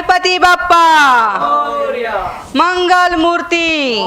गणपति बाप्पा मंगल मूर्ति,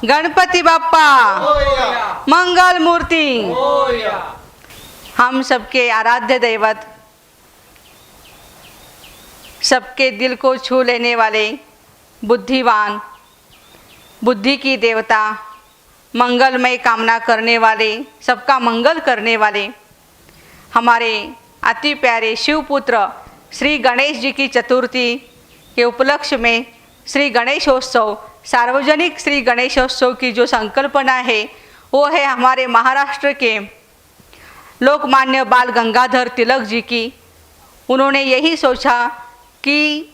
गणपति बाप्पा मंगल मूर्ति। हम सबके आराध्य दैवत, सबके दिल को छू लेने वाले, बुद्धिवान, बुद्धि की देवता, मंगलमय कामना करने वाले, सबका मंगल करने वाले हमारे अति प्यारे शिवपुत्र श्री गणेश जी की चतुर्थी के उपलक्ष्य में श्री गणेशोत्सव, सार्वजनिक श्री गणेशोत्सव की जो संकल्पना है वो है हमारे महाराष्ट्र के लोकमान्य बाल गंगाधर तिलक जी की। उन्होंने यही सोचा कि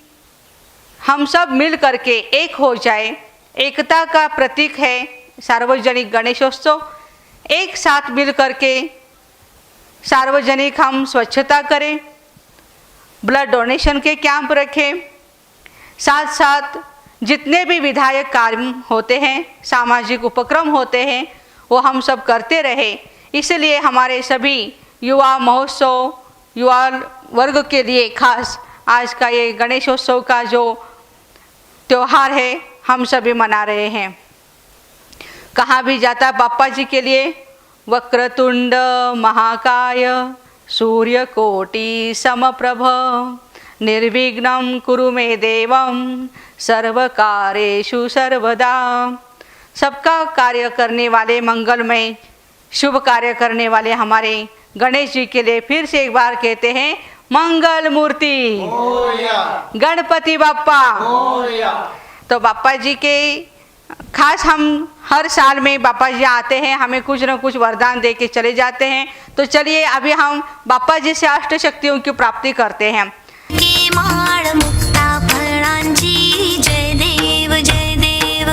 हम सब मिल करके एक हो जाए, एकता का प्रतीक है सार्वजनिक गणेशोत्सव। एक साथ मिल करके सार्वजनिक हम स्वच्छता करें, ब्लड डोनेशन के कैंप रखें, साथ साथ जितने भी विधायक कार्य होते हैं, सामाजिक उपक्रम होते हैं, वो हम सब करते रहे। इसलिए हमारे सभी युवा महोत्सव, युवा वर्ग के लिए खास आज का ये गणेशोत्सव का जो त्यौहार है हम सभी मना रहे हैं। कहाँ भी जाता बाप्पा जी के लिए वक्रतुंड महाकाय सूर्यकोटि समप्रभ निर्विघ्नं कुरु मे देवं सर्वकार्येषु सर्वदा। सबका कार्य करने वाले, मंगलमय शुभ कार्य करने वाले हमारे गणेश जी के लिए फिर से एक बार कहते हैं मंगल मूर्ति, गणपति बाप्पा। तो बाप्पा जी के खास हम हर साल में बाप्पा जी आते हैं, हमें कुछ न कुछ वरदान दे के चले जाते हैं। तो चलिए अभी हम बाप्पा जी से अष्ट शक्तियों की प्राप्ति करते हैं। जय देव जय देव,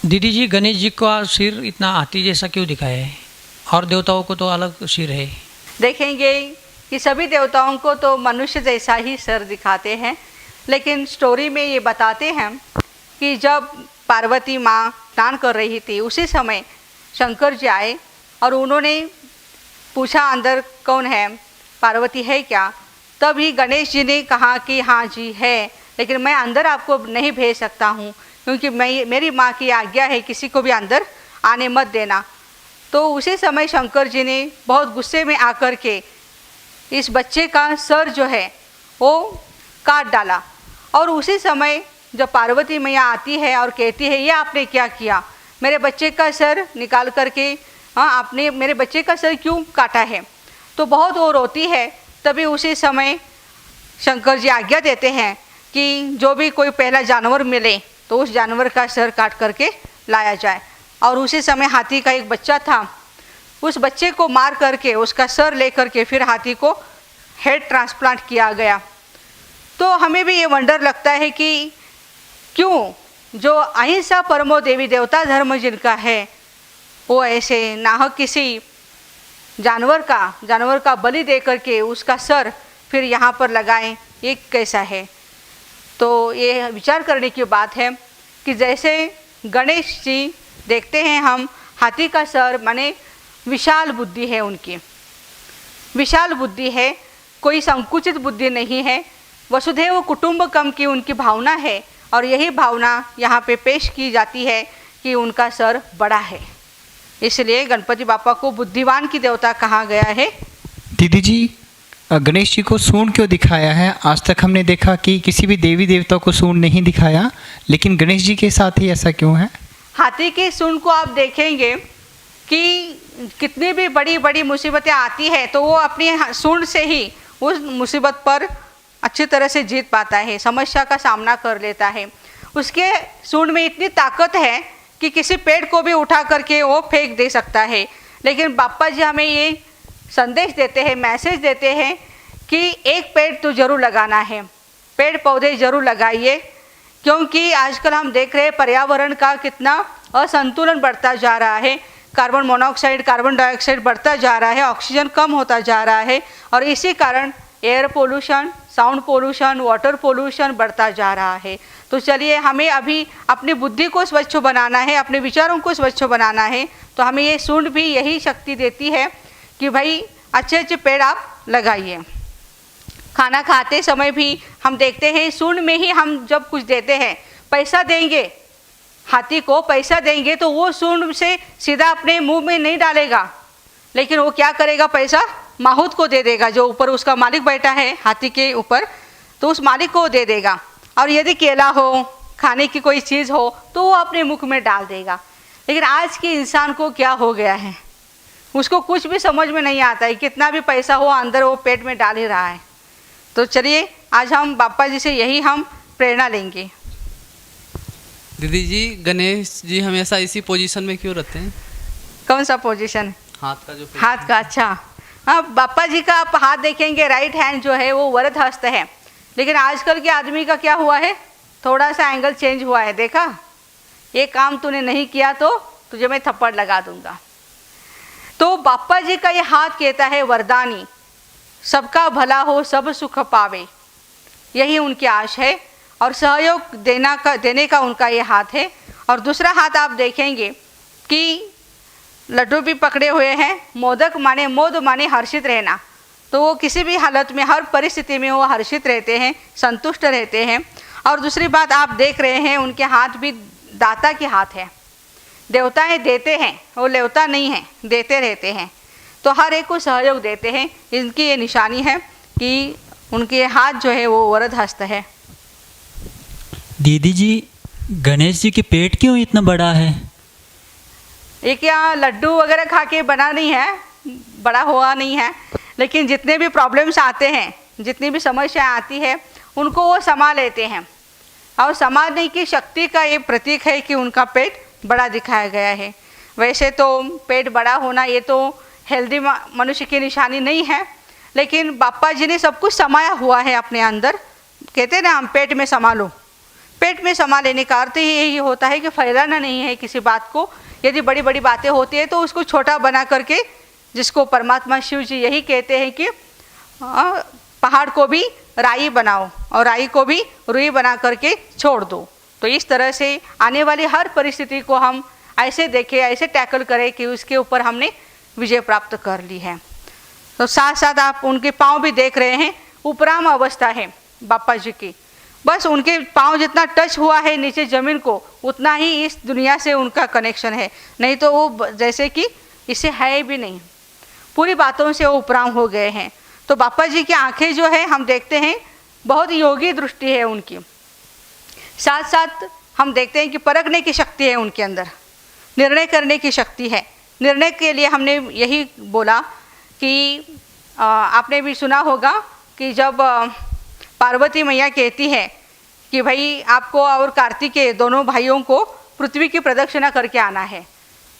दीदी जी, गणेश जी का सिर इतना हाथी जैसा क्यों दिखाया है और देवताओं को तो अलग सिर है? देखेंगे कि सभी देवताओं को तो मनुष्य जैसा ही सर दिखाते हैं, लेकिन स्टोरी में ये बताते हैं कि जब पार्वती माँ स्नान कर रही थी उसी समय शंकर जी आए और उन्होंने पूछा अंदर कौन है, पार्वती है क्या? तभी गणेश जी ने कहा कि हाँ जी है, लेकिन मैं अंदर आपको नहीं भेज सकता हूँ क्योंकि मेरी माँ की आज्ञा है किसी को भी अंदर आने मत देना। तो उसी समय शंकर जी ने बहुत गुस्से में आकर के इस बच्चे का सर जो है वो काट डाला। और उसी समय जब पार्वती मैया आती है और कहती है ये आपने क्या किया, मेरे बच्चे का सर निकाल करके, हाँ आपने मेरे बच्चे का सर क्यों काटा है? तो बहुत वो रोती है। तभी उसी समय शंकर जी आज्ञा देते हैं कि जो भी कोई पहला जानवर मिले तो उस जानवर का सर काट करके लाया जाए। और उसी समय हाथी का एक बच्चा था, उस बच्चे को मार करके उसका सर ले करके फिर हाथी को हेड ट्रांसप्लांट किया गया। तो हमें भी ये वंडर लगता है कि क्यों जो अहिंसा परमो देवी देवता धर्म जिनका है वो ऐसे नाहक किसी जानवर का बलि दे करके उसका सर फिर यहाँ पर लगाएं, ये कैसा है? तो ये विचार करने की बात है कि जैसे गणेश जी देखते हैं हम, हाथी का सर माने विशाल बुद्धि है, उनकी विशाल बुद्धि है, कोई संकुचित बुद्धि नहीं है, वसुधैव कुटुंबकम की उनकी भावना है। और यही भावना यहाँ पे पेश की जाती है कि उनका सर बड़ा है, इसलिए गणपति बाप्पा को बुद्धिवान की देवता कहा गया है। दीदी जी, गणेश जी को सूंड क्यों दिखाया है? आज तक हमने देखा कि किसी भी देवी देवता को सूंड नहीं दिखाया, लेकिन गणेश जी के साथ ही ऐसा क्यों है? हाथी के सूंड को आप देखेंगे कि कितनी भी बड़ी बड़ी मुसीबतें आती है तो वो अपनी सूंड से ही उस मुसीबत पर अच्छी तरह से जीत पाता है, समस्या का सामना कर लेता है। उसके सूंड में इतनी ताकत है कि किसी पेड़ को भी उठा करके वो फेंक दे सकता है। लेकिन बाप्पा जी हमें ये संदेश देते हैं, मैसेज देते हैं कि एक पेड़ तो ज़रूर लगाना है, पेड़ पौधे ज़रूर लगाइए, क्योंकि आजकल हम देख रहे हैं पर्यावरण का कितना असंतुलन बढ़ता जा रहा है। कार्बन मोनोऑक्साइड, कार्बन डाइऑक्साइड बढ़ता जा रहा है, ऑक्सीजन कम होता जा रहा है और इसी कारण air pollution, sound pollution, water pollution बढ़ता जा रहा है। तो चलिए हमें अभी अपनी बुद्धि को स्वच्छ बनाना है, अपने विचारों को स्वच्छ बनाना है, तो हमें ये सूंड भी यही शक्ति देती है कि भाई अच्छे अच्छे पेड़ आप लगाइए। खाना खाते समय भी हम देखते हैं सूंड में ही हम जब कुछ देते हैं, पैसा देंगे हाथी को, पैसा देंगे तो वो सूंड से सीधा अपने मुंह में नहीं डालेगा, लेकिन वो क्या करेगा, पैसा माहूत को दे देगा, जो ऊपर उसका मालिक बैठा है हाथी के ऊपर, तो उस मालिक को दे देगा। और यदि केला हो, खाने की कोई चीज़ हो तो वो अपने मुख में डाल देगा। लेकिन आज के इंसान को क्या हो गया है, उसको कुछ भी समझ में नहीं आता है, कितना भी पैसा हो अंदर वो पेट में डाल ही रहा है। तो चलिए आज हम बापा जी से यही हम प्रेरणा लेंगे। दीदी जी, गणेश जी हमेशा इसी पोजीशन में क्यों रहते हैं? कौन सा पोजीशन? हाथ का जो हाथ का। अच्छा, हाँ, बापा जी का आप हाथ देखेंगे, राइट हैंड जो है वो वरद हस्त है, लेकिन आजकल के आदमी का क्या हुआ है, थोड़ा सा एंगल चेंज हुआ है। देखा, ये काम तूने नहीं किया तो तुझे मैं थप्पड़ लगा दूंगा। तो बापा जी का ये हाथ कहता है वरदानी, सबका भला हो, सब सुख पावे, यही उनकी आश है और सहयोग देने का उनका ये हाथ है। और दूसरा हाथ आप देखेंगे कि लड्डू भी पकड़े हुए हैं, मोदक माने मोद माने हर्षित रहना, तो वो किसी भी हालत में हर परिस्थिति में वो हर्षित रहते हैं, संतुष्ट रहते हैं। और दूसरी बात आप देख रहे हैं उनके हाथ भी दाता के हाथ है, देवताएं देते हैं, वो लेवता नहीं है, देते रहते हैं, तो हर एक को सहयोग देते हैं। इनकी ये निशानी है कि उनके हाथ जो है वो वरद हस्त है। दीदी जी, गणेश जी के पेट क्यों इतना बड़ा है? ये क्या लड्डू वगैरह खा के बना नहीं है, बड़ा हुआ नहीं है, लेकिन जितने भी प्रॉब्लम्स आते हैं, जितनी भी समस्या आती है, उनको वो समा लेते हैं। और समाने की शक्ति का ये प्रतीक है कि उनका पेट बड़ा दिखाया गया है। वैसे तो पेट बड़ा होना ये तो हेल्दी मनुष्य की निशानी नहीं है, लेकिन बापा जी ने सब कुछ समाया हुआ है अपने अंदर। कहते हैं ना, हम पेट में समा लो। पेट में समा लेने का अर्थ ही यही होता है कि फैलाना नहीं है किसी बात को। यदि बड़ी बड़ी बातें होती है तो उसको छोटा बना करके, जिसको परमात्मा शिव जी यही कहते हैं कि पहाड़ को भी राई बनाओ और राई को भी रुई बना करके छोड़ दो। तो इस तरह से आने वाली हर परिस्थिति को हम ऐसे देखें, ऐसे टैकल करें कि उसके ऊपर हमने विजय प्राप्त कर ली है। तो साथ साथ आप उनके पाँव भी देख रहे हैं, उपराम अवस्था है बापा जी की, बस उनके पाँव जितना टच हुआ है नीचे ज़मीन को, उतना ही इस दुनिया से उनका कनेक्शन है, नहीं तो वो जैसे कि इसे है भी नहीं, पूरी बातों से वो उपराम हो गए हैं। तो बापा जी की आंखें जो है हम देखते हैं बहुत योगी दृष्टि है उनकी। साथ साथ हम देखते हैं कि परखने की शक्ति है उनके अंदर, निर्णय करने की शक्ति है। निर्णय के लिए हमने यही बोला कि आपने भी सुना होगा कि जब पार्वती मैया कहती है कि भाई आपको और कार्तिकेय दोनों भाइयों को पृथ्वी की प्रदक्षिणा करके आना है,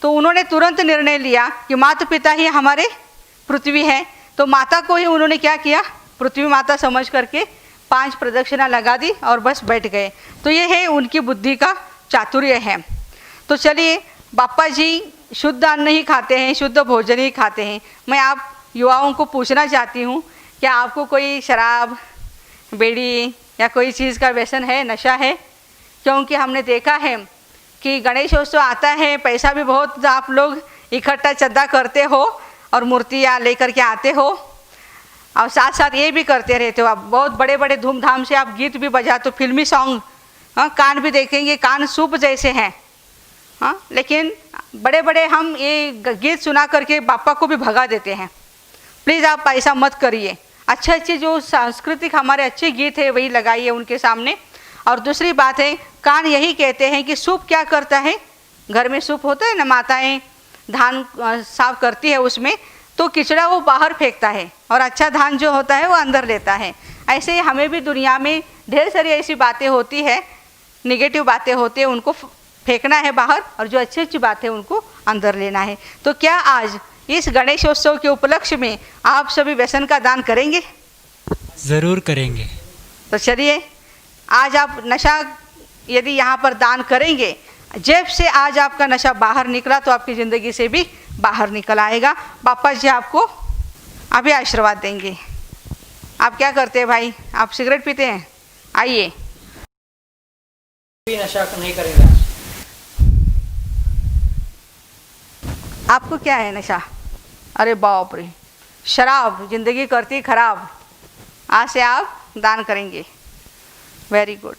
तो उन्होंने तुरंत निर्णय लिया कि माता पिता ही हमारे पृथ्वी है, तो माता को ही उन्होंने क्या किया, पृथ्वी माता समझ करके 5 प्रदक्षिणा लगा दी और बस बैठ गए। तो ये है उनकी बुद्धि का चातुर्य है। तो चलिए, बापा जी शुद्ध अन्न ही खाते हैं, शुद्ध भोजन ही खाते हैं। मैं आप युवाओं को पूछना चाहती हूँ, क्या आपको कोई शराब, बीड़ी या कोई चीज़ का व्यसन है, नशा है? क्योंकि हमने देखा है कि गणेशोत्सव आता है, पैसा भी बहुत आप लोग इकट्ठा चंदा करते हो और मूर्तियाँ लेकर के आते हो, और साथ साथ ये भी करते रहते हो आप, बहुत बड़े बड़े धूमधाम से आप गीत भी बजाते हो, फिल्मी सॉन्ग, हाँ, कान भी देखेंगे, कान सूप जैसे हैं, हाँ, लेकिन बड़े बड़े हम ये गीत सुना करके बापा को भी भगा देते हैं। प्लीज़ आप ऐसा मत करिए। अच्छे अच्छे जो सांस्कृतिक हमारे अच्छे गीत है वही लगाइए उनके सामने। और दूसरी बात है, कान यही कहते हैं कि सूप क्या करता है, घर में सूप होता है ना, माताएं धान साफ करती है, उसमें तो किचड़ा वो बाहर फेंकता है और अच्छा धान जो होता है वो अंदर लेता है। ऐसे ही हमें भी दुनिया में ढेर सारी ऐसी बातें होती है, निगेटिव बातें होती है, उनको फेंकना है बाहर, और जो अच्छी अच्छी बातें उनको अंदर लेना है। तो क्या आज इस गणेशोत्सव के उपलक्ष्य में आप सभी व्यसन का दान करेंगे? ज़रूर करेंगे। तो चलिए, आज आप नशा यदि यहाँ पर दान करेंगे, जेब से आज आपका नशा बाहर निकला तो आपकी ज़िंदगी से भी बाहर निकल आएगा। बापा जी आपको अभी आशीर्वाद देंगे। आप क्या करते हैं भाई? आप सिगरेट पीते हैं? आइए। भी नशा नहीं करेगा। आपको क्या है नशा? अरे बाप रे, शराब जिंदगी करती खराब। आज से आप दान करेंगे। Very good.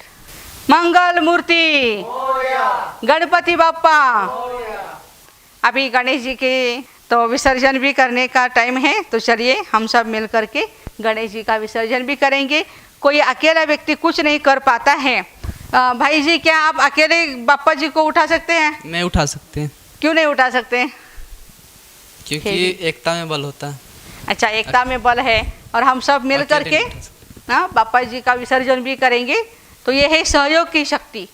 मंगल मूर्ति, गणपति बाप्पा। अभी गणेश जी के तो विसर्जन भी करने का टाइम है, तो चलिए हम सब मिल करके गणेश जी का विसर्जन भी करेंगे। कोई अकेला व्यक्ति कुछ नहीं कर पाता है। भाई जी, क्या आप अकेले बाप्पा जी को उठा सकते हैं? मैं उठा सकते हैं, क्यों नहीं उठा सकते? क्योंकि एकता में बल होता है। अच्छा, एकता में बल है और हम सब मिल अकेले करके नहीं उठा सकते। हाँ बाप्पा जी का विसर्जन भी करेंगे। तो ये है सहयोग की शक्ति।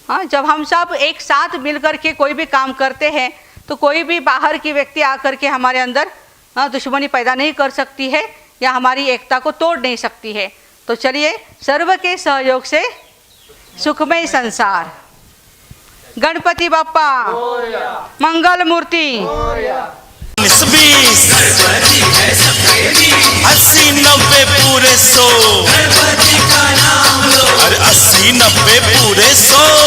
हाँ, जब हम सब एक साथ मिल करके कोई भी काम करते हैं तो कोई भी बाहर की व्यक्ति आकर के हमारे अंदर दुश्मनी पैदा नहीं कर सकती है या हमारी एकता को तोड़ नहीं सकती है। तो चलिए, सर्व के सहयोग से सुखमय संसार। गणपति बाप्पा, मंगल मूर्ति। 20 80 90 पूरे 100, अरे 80 90 पूरे 100।